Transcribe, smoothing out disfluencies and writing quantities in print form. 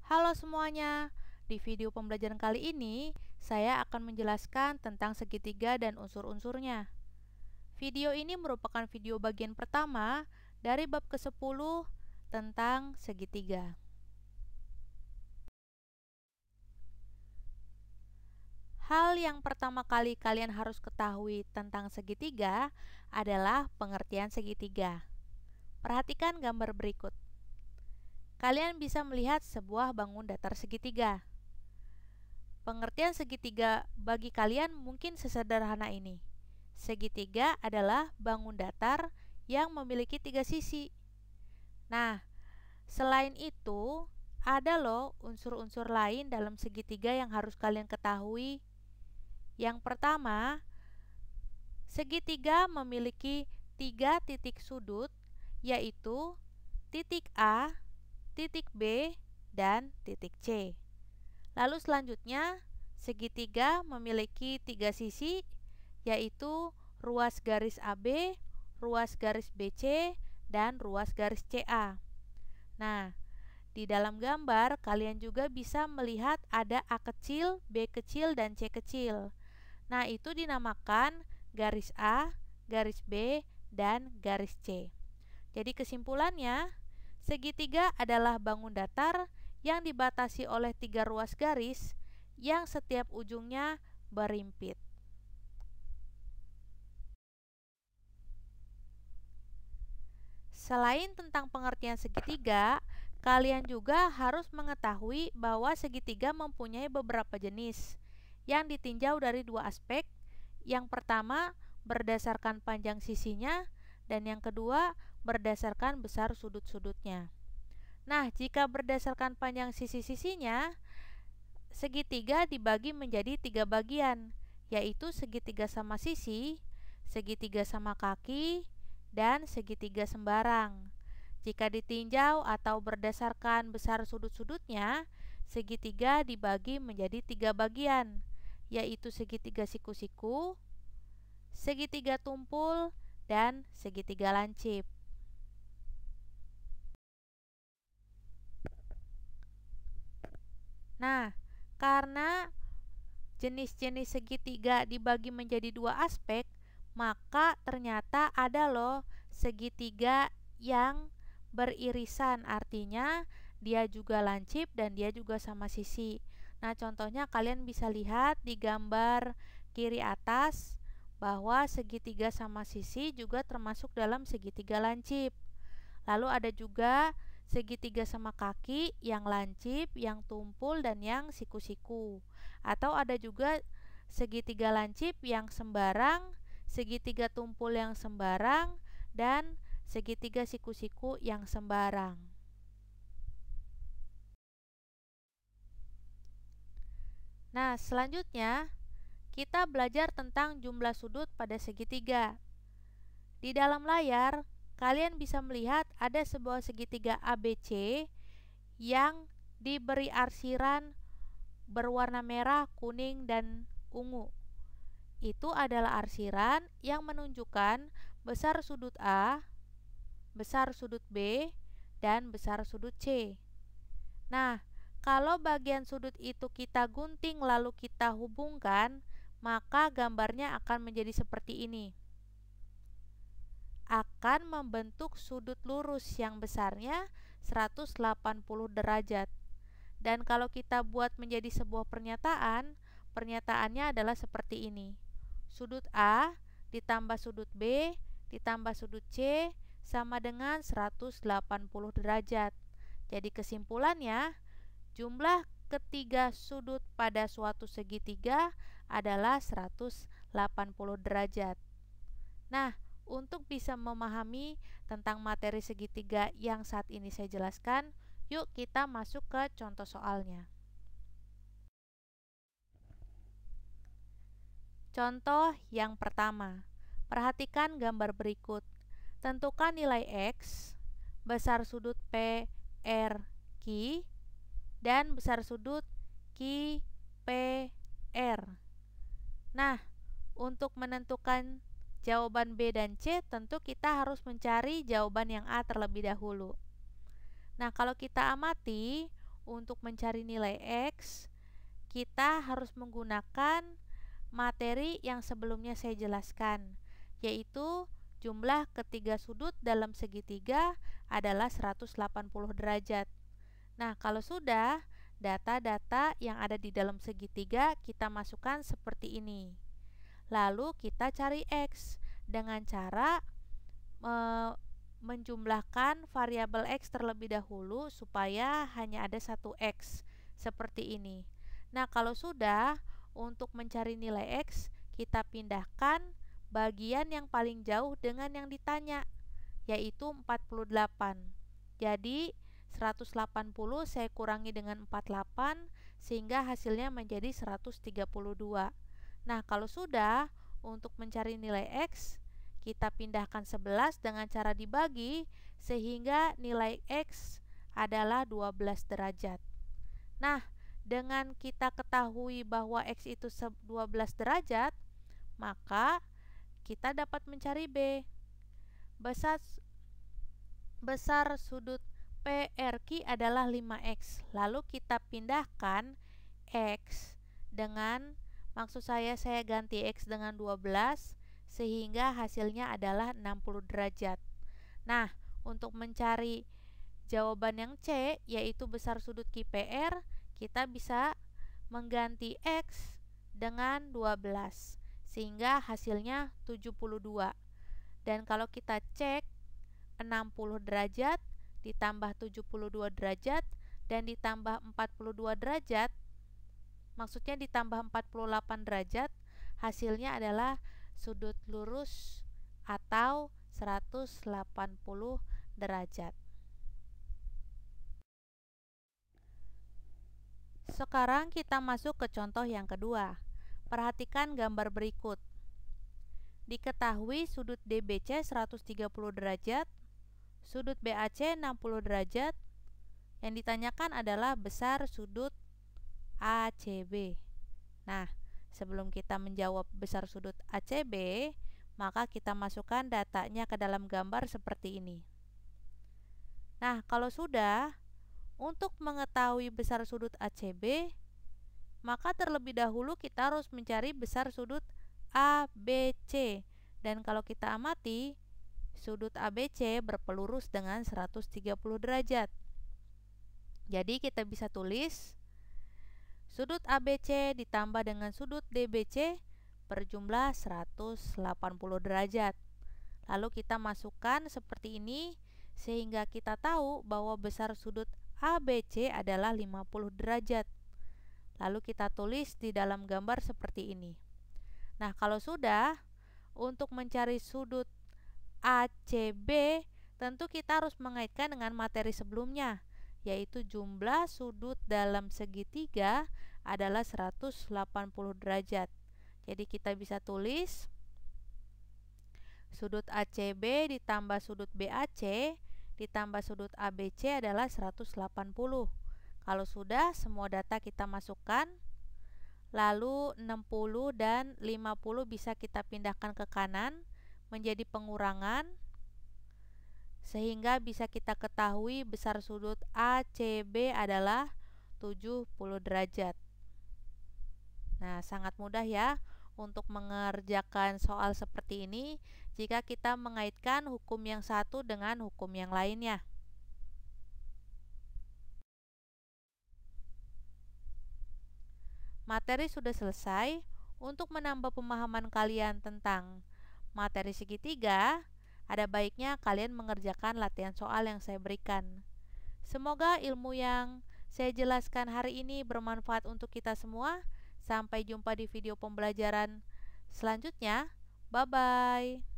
Halo semuanya, di video pembelajaran kali ini saya akan menjelaskan tentang segitiga dan unsur-unsurnya. Video ini merupakan video bagian pertama dari bab ke-10 tentang segitiga. Hal yang pertama kali kalian harus ketahui tentang segitiga adalah pengertian segitiga. Perhatikan gambar berikut. Kalian bisa melihat sebuah bangun datar segitiga. Pengertian segitiga bagi kalian mungkin sesederhana ini. Segitiga adalah bangun datar yang memiliki 3 sisi. Nah, selain itu, ada loh unsur-unsur lain dalam segitiga yang harus kalian ketahui. Yang pertama, segitiga memiliki 3 titik sudut, yaitu titik A, titik B, dan titik C. Lalu selanjutnya, segitiga memiliki 3 sisi, yaitu ruas garis AB, ruas garis BC, dan ruas garis CA. Nah, di dalam gambar kalian juga bisa melihat ada A kecil, B kecil, dan C kecil. Nah, itu dinamakan garis A, garis B, dan garis C. Jadi kesimpulannya, segitiga adalah bangun datar yang dibatasi oleh 3 ruas garis yang setiap ujungnya berimpit. Selain tentang pengertian segitiga, kalian juga harus mengetahui bahwa segitiga mempunyai beberapa jenis yang ditinjau dari 2 aspek. Yang pertama, berdasarkan panjang sisinya, dan yang kedua, berdasarkan besar sudut-sudutnya. Nah, jika berdasarkan panjang sisi-sisinya, segitiga dibagi menjadi 3 bagian, yaitu segitiga sama sisi, segitiga sama kaki, dan segitiga sembarang. Jika ditinjau atau berdasarkan besar sudut-sudutnya, segitiga dibagi menjadi 3 bagian, yaitu segitiga siku-siku, segitiga tumpul, dan segitiga lancip. Nah, karena jenis-jenis segitiga dibagi menjadi 2 aspek, maka ternyata ada loh segitiga yang beririsan, artinya dia juga lancip dan dia juga sama sisi. Nah, contohnya kalian bisa lihat di gambar kiri atas bahwa segitiga sama sisi juga termasuk dalam segitiga lancip. Lalu ada juga segitiga sama kaki yang lancip, yang tumpul, dan yang siku-siku. Atau ada juga segitiga lancip yang sembarang, segitiga tumpul yang sembarang, dan segitiga siku-siku yang sembarang. Nah, selanjutnya kita belajar tentang jumlah sudut pada segitiga. Di dalam layar, kalian bisa melihat ada sebuah segitiga ABC yang diberi arsiran berwarna merah, kuning, dan ungu. Itu adalah arsiran yang menunjukkan besar sudut A, besar sudut B, dan besar sudut C. Nah, kalau bagian sudut itu kita gunting lalu kita hubungkan, maka gambarnya akan menjadi seperti ini. Akan membentuk sudut lurus yang besarnya 180 derajat. Dan kalau kita buat menjadi sebuah pernyataan, pernyataannya adalah seperti ini. Sudut A ditambah sudut B ditambah sudut C sama dengan 180 derajat. Jadi kesimpulannya, jumlah ketiga sudut pada suatu segitiga adalah 180 derajat. Nah, untuk bisa memahami tentang materi segitiga yang saat ini saya jelaskan, yuk kita masuk ke contoh soalnya. Contoh yang pertama, perhatikan gambar berikut. Tentukan nilai X, besar sudut P, R, Q, dan besar sudut Q, P, R. Nah, untuk menentukan jawaban B dan C, tentu kita harus mencari jawaban yang A terlebih dahulu. Nah, kalau kita amati, untuk mencari nilai X, kita harus menggunakan materi yang sebelumnya saya jelaskan, yaitu jumlah ketiga sudut dalam segitiga adalah 180 derajat. Nah, kalau sudah, data-data yang ada di dalam segitiga kita masukkan seperti ini. Lalu kita cari X dengan cara menjumlahkan variabel X terlebih dahulu supaya hanya ada satu X, seperti ini. Nah, kalau sudah, untuk mencari nilai X, kita pindahkan bagian yang paling jauh dengan yang ditanya, yaitu 48. Jadi, 180 saya kurangi dengan 48, sehingga hasilnya menjadi 132. Nah, kalau sudah, untuk mencari nilai X, kita pindahkan 11 dengan cara dibagi, sehingga nilai X adalah 12 derajat. Nah, dengan kita ketahui bahwa X itu 12 derajat, maka kita dapat mencari B. Besar sudut PRQ adalah 5X. Lalu kita pindahkan X dengan, maksud saya ganti X dengan 12, sehingga hasilnya adalah 60 derajat. Nah, untuk mencari jawaban yang C, yaitu besar sudut QPR, kita bisa mengganti X dengan 12, sehingga hasilnya 72. Dan kalau kita cek 60 derajat ditambah 72 derajat dan ditambah 42 derajat, maksudnya ditambah 48 derajat, hasilnya adalah sudut lurus atau 180 derajat. Sekarang kita masuk ke contoh yang kedua. Perhatikan gambar berikut. Diketahui sudut DBC 130 derajat, sudut BAC 60 derajat. Yang ditanyakan adalah besar sudut ACB. Nah, sebelum kita menjawab besar sudut ACB, maka kita masukkan datanya ke dalam gambar seperti ini. Nah, kalau sudah, untuk mengetahui besar sudut ACB, maka terlebih dahulu kita harus mencari besar sudut ABC. Dan kalau kita amati, sudut ABC berpelurus dengan 130 derajat. Jadi kita bisa tulis sudut ABC ditambah dengan sudut DBC berjumlah 180 derajat. Lalu kita masukkan seperti ini, sehingga kita tahu bahwa besar sudut ABC adalah 50 derajat. Lalu kita tulis di dalam gambar seperti ini. Nah, kalau sudah, untuk mencari sudut ACB, tentu kita harus mengaitkan dengan materi sebelumnya, yaitu jumlah sudut dalam segitiga adalah 180 derajat. Jadi kita bisa tulis sudut ACB ditambah sudut BAC ditambah sudut ABC adalah 180. Kalau sudah, semua data kita masukkan, lalu 60 dan 50 bisa kita pindahkan ke kanan menjadi pengurangan, sehingga bisa kita ketahui besar sudut ACB adalah 70 derajat. Nah, sangat mudah ya untuk mengerjakan soal seperti ini jika kita mengaitkan hukum yang satu dengan hukum yang lainnya. Materi sudah selesai. Untuk menambah pemahaman kalian tentang materi segitiga, ada baiknya kalian mengerjakan latihan soal yang saya berikan. Semoga ilmu yang saya jelaskan hari ini bermanfaat untuk kita semua. Sampai jumpa di video pembelajaran selanjutnya. Bye-bye.